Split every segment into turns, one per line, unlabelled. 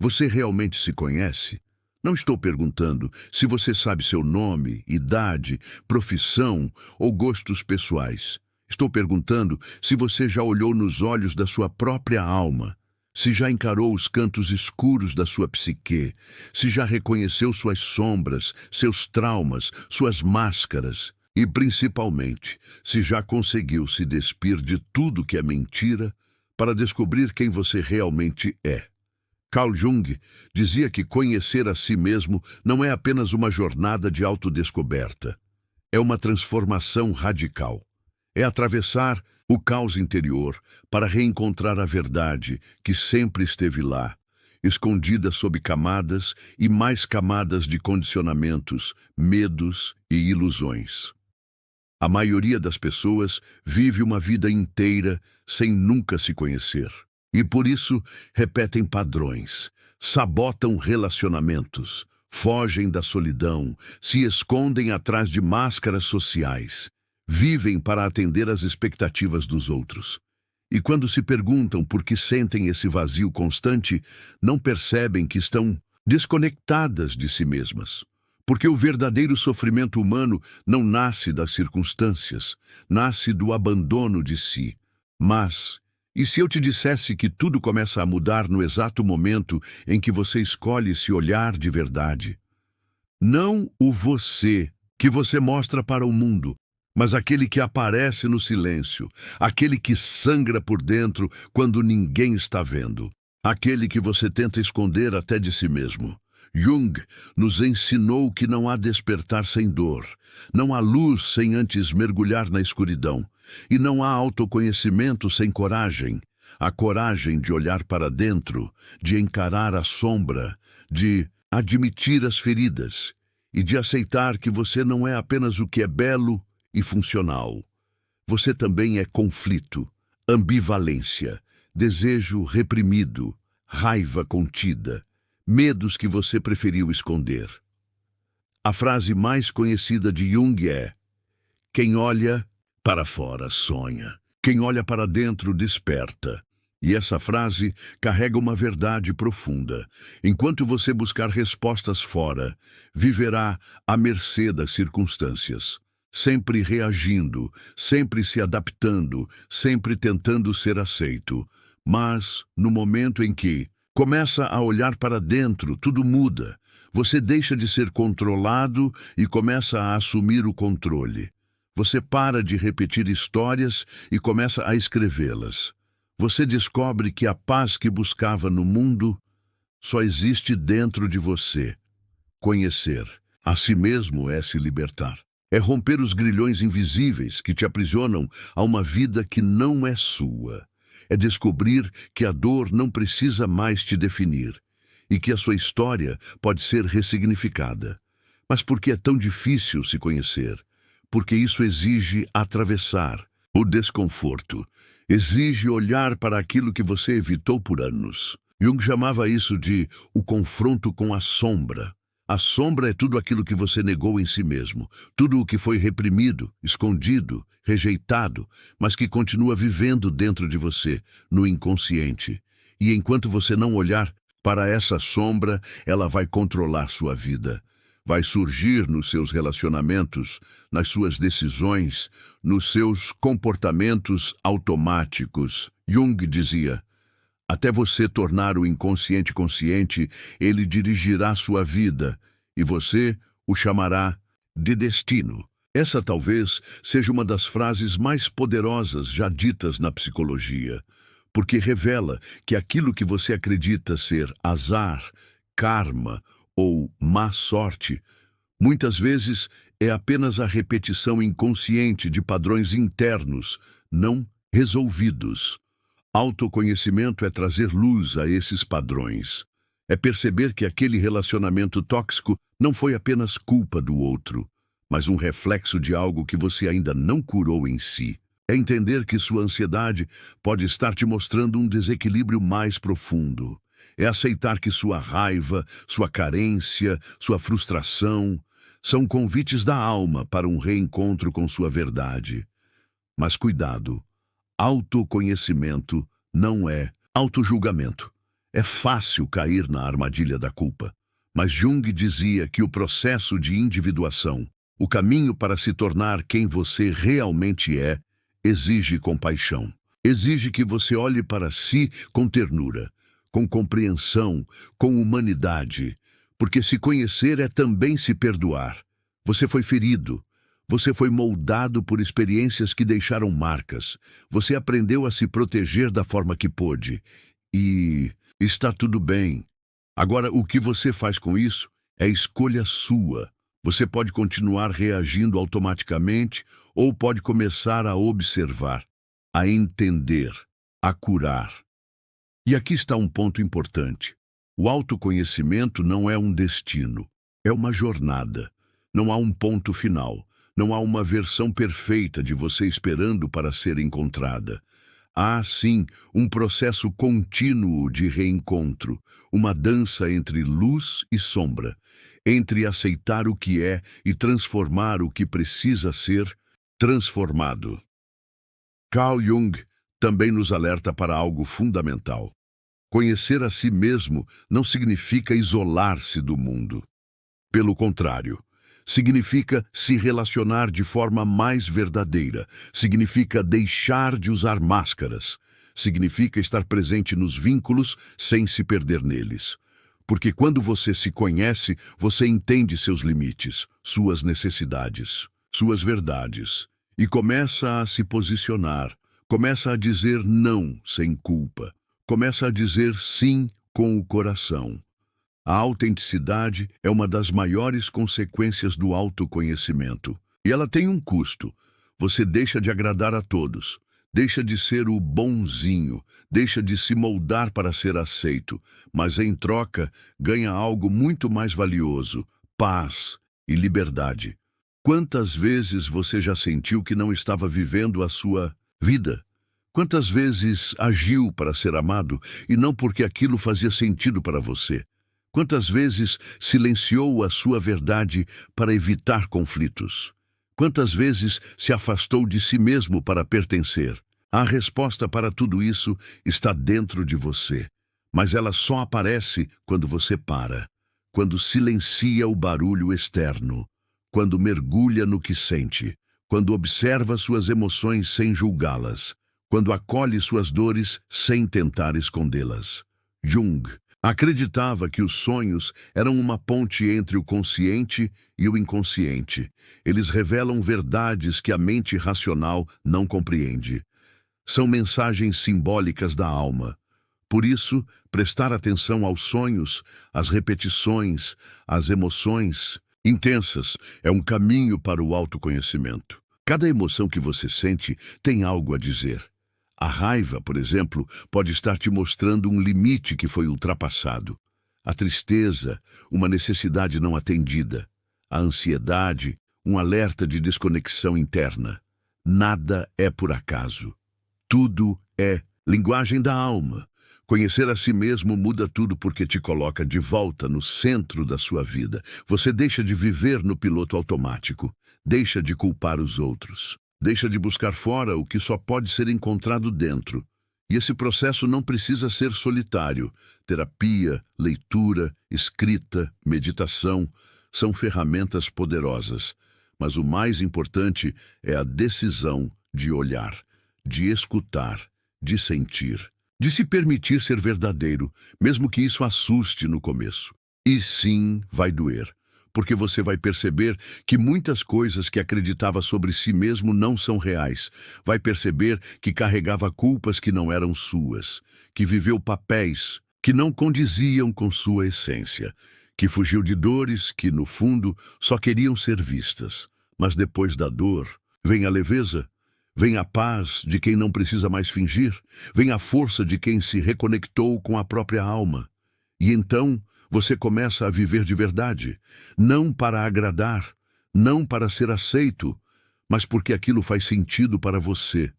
Você realmente se conhece? Não estou perguntando se você sabe seu nome, idade, profissão ou gostos pessoais. Estou perguntando se você já olhou nos olhos da sua própria alma, se já encarou os cantos escuros da sua psique, se já reconheceu suas sombras, seus traumas, suas máscaras e, principalmente, se já conseguiu se despir de tudo que é mentira para descobrir quem você realmente é. Carl Jung dizia que conhecer a si mesmo não é apenas uma jornada de autodescoberta. É uma transformação radical. É atravessar o caos interior para reencontrar a verdade que sempre esteve lá, escondida sob camadas e mais camadas de condicionamentos, medos e ilusões. A maioria das pessoas vive uma vida inteira sem nunca se conhecer. E por isso repetem padrões, sabotam relacionamentos, fogem da solidão, se escondem atrás de máscaras sociais, vivem para atender às expectativas dos outros. E quando se perguntam por que sentem esse vazio constante, não percebem que estão desconectadas de si mesmas. Porque o verdadeiro sofrimento humano não nasce das circunstâncias, nasce do abandono de si. Mas e se eu te dissesse que tudo começa a mudar no exato momento em que você escolhe se olhar de verdade? Não o você que você mostra para o mundo, mas aquele que aparece no silêncio, aquele que sangra por dentro quando ninguém está vendo, aquele que você tenta esconder até de si mesmo. Jung nos ensinou que não há despertar sem dor, não há luz sem antes mergulhar na escuridão, e não há autoconhecimento sem coragem. A coragem de olhar para dentro, de encarar a sombra, de admitir as feridas e de aceitar que você não é apenas o que é belo e funcional. Você também é conflito, ambivalência, desejo reprimido, raiva contida, medos que você preferiu esconder. A frase mais conhecida de Jung é: quem olha para fora sonha, quem olha para dentro desperta. E essa frase carrega uma verdade profunda. Enquanto você buscar respostas fora, viverá à mercê das circunstâncias, sempre reagindo, sempre se adaptando, sempre tentando ser aceito. Mas, no momento em que começa a olhar para dentro, tudo muda. Você deixa de ser controlado e começa a assumir o controle. Você para de repetir histórias e começa a escrevê-las. Você descobre que a paz que buscava no mundo só existe dentro de você. Conhecer a si mesmo é se libertar. É romper os grilhões invisíveis que te aprisionam a uma vida que não é sua. É descobrir que a dor não precisa mais te definir e que a sua história pode ser ressignificada. Mas por que é tão difícil se conhecer? Porque isso exige atravessar o desconforto, exige olhar para aquilo que você evitou por anos. Jung chamava isso de o confronto com a sombra. A sombra é tudo aquilo que você negou em si mesmo, tudo o que foi reprimido, escondido, rejeitado, mas que continua vivendo dentro de você, no inconsciente. E enquanto você não olhar para essa sombra, ela vai controlar sua vida. Vai surgir nos seus relacionamentos, nas suas decisões, nos seus comportamentos automáticos. Jung dizia: até você tornar o inconsciente consciente, ele dirigirá sua vida, e você o chamará de destino. Essa talvez seja uma das frases mais poderosas já ditas na psicologia, porque revela que aquilo que você acredita ser azar, karma ou má sorte, muitas vezes é apenas a repetição inconsciente de padrões internos, não resolvidos. Autoconhecimento é trazer luz a esses padrões. É perceber que aquele relacionamento tóxico não foi apenas culpa do outro, mas um reflexo de algo que você ainda não curou em si. É entender que sua ansiedade pode estar te mostrando um desequilíbrio mais profundo. É aceitar que sua raiva, sua carência, sua frustração são convites da alma para um reencontro com sua verdade. Mas cuidado, autoconhecimento não é autojulgamento. É fácil cair na armadilha da culpa. Mas Jung dizia que o processo de individuação, o caminho para se tornar quem você realmente é, exige compaixão. Exige que você olhe para si com ternura, com compreensão, com humanidade. Porque se conhecer é também se perdoar. Você foi ferido. Você foi moldado por experiências que deixaram marcas. Você aprendeu a se proteger da forma que pôde. E está tudo bem. Agora, o que você faz com isso é escolha sua. Você pode continuar reagindo automaticamente ou pode começar a observar, a entender, a curar. E aqui está um ponto importante. O autoconhecimento não é um destino, é uma jornada. Não há um ponto final. Não há uma versão perfeita de você esperando para ser encontrada. Há, sim, um processo contínuo de reencontro, uma dança entre luz e sombra, entre aceitar o que é e transformar o que precisa ser transformado. Carl Jung também nos alerta para algo fundamental. Conhecer a si mesmo não significa isolar-se do mundo. Pelo contrário, significa se relacionar de forma mais verdadeira, significa deixar de usar máscaras, significa estar presente nos vínculos sem se perder neles. Porque quando você se conhece, você entende seus limites, suas necessidades, suas verdades, e começa a se posicionar, começa a dizer não sem culpa, começa a dizer sim com o coração. A autenticidade é uma das maiores consequências do autoconhecimento. E ela tem um custo. Você deixa de agradar a todos, deixa de ser o bonzinho, deixa de se moldar para ser aceito, mas em troca ganha algo muito mais valioso: paz e liberdade. Quantas vezes você já sentiu que não estava vivendo a sua vida? Quantas vezes agiu para ser amado e não porque aquilo fazia sentido para você? Quantas vezes silenciou a sua verdade para evitar conflitos? Quantas vezes se afastou de si mesmo para pertencer? A resposta para tudo isso está dentro de você, mas ela só aparece quando você para, quando silencia o barulho externo, quando mergulha no que sente, quando observa suas emoções sem julgá-las, quando acolhe suas dores sem tentar escondê-las. Jung acreditava que os sonhos eram uma ponte entre o consciente e o inconsciente. Eles revelam verdades que a mente racional não compreende. São mensagens simbólicas da alma. Por isso, prestar atenção aos sonhos, às repetições, às emoções intensas é um caminho para o autoconhecimento. Cada emoção que você sente tem algo a dizer. A raiva, por exemplo, pode estar te mostrando um limite que foi ultrapassado. A tristeza, uma necessidade não atendida. A ansiedade, um alerta de desconexão interna. Nada é por acaso. Tudo é linguagem da alma. Conhecer a si mesmo muda tudo porque te coloca de volta no centro da sua vida. Você deixa de viver no piloto automático. Deixa de culpar os outros. Deixa de buscar fora o que só pode ser encontrado dentro. E esse processo não precisa ser solitário. Terapia, leitura, escrita, meditação são ferramentas poderosas. Mas o mais importante é a decisão de olhar, de escutar, de sentir, de se permitir ser verdadeiro, mesmo que isso assuste no começo. E sim, vai doer. Porque você vai perceber que muitas coisas que acreditava sobre si mesmo não são reais. Vai perceber que carregava culpas que não eram suas, que viveu papéis que não condiziam com sua essência, que fugiu de dores que, no fundo, só queriam ser vistas. Mas depois da dor, vem a leveza, vem a paz de quem não precisa mais fingir, vem a força de quem se reconectou com a própria alma. E então você começa a viver de verdade, não para agradar, não para ser aceito, mas porque aquilo faz sentido para você.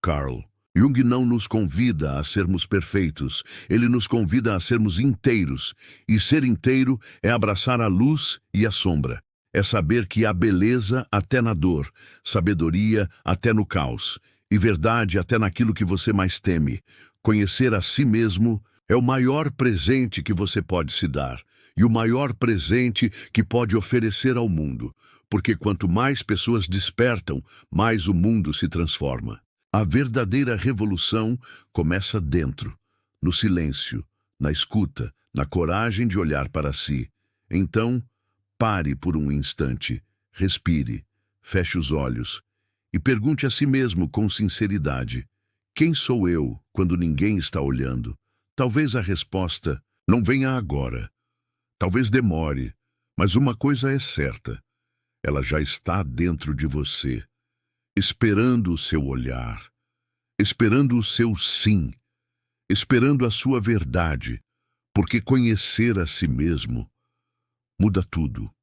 Carl Jung não nos convida a sermos perfeitos, ele nos convida a sermos inteiros, e ser inteiro é abraçar a luz e a sombra. É saber que há beleza até na dor, sabedoria até no caos, e verdade até naquilo que você mais teme. Conhecer a si mesmo É o maior presente que você pode se dar e o maior presente que pode oferecer ao mundo, porque quanto mais pessoas despertam, mais o mundo se transforma. A verdadeira revolução começa dentro, no silêncio, na escuta, na coragem de olhar para si. Então, pare por um instante, respire, feche os olhos e pergunte a si mesmo com sinceridade: quem sou eu quando ninguém está olhando? Talvez a resposta não venha agora, talvez demore, mas uma coisa é certa: ela já está dentro de você, esperando o seu olhar, esperando o seu sim, esperando a sua verdade, porque conhecer a si mesmo muda tudo.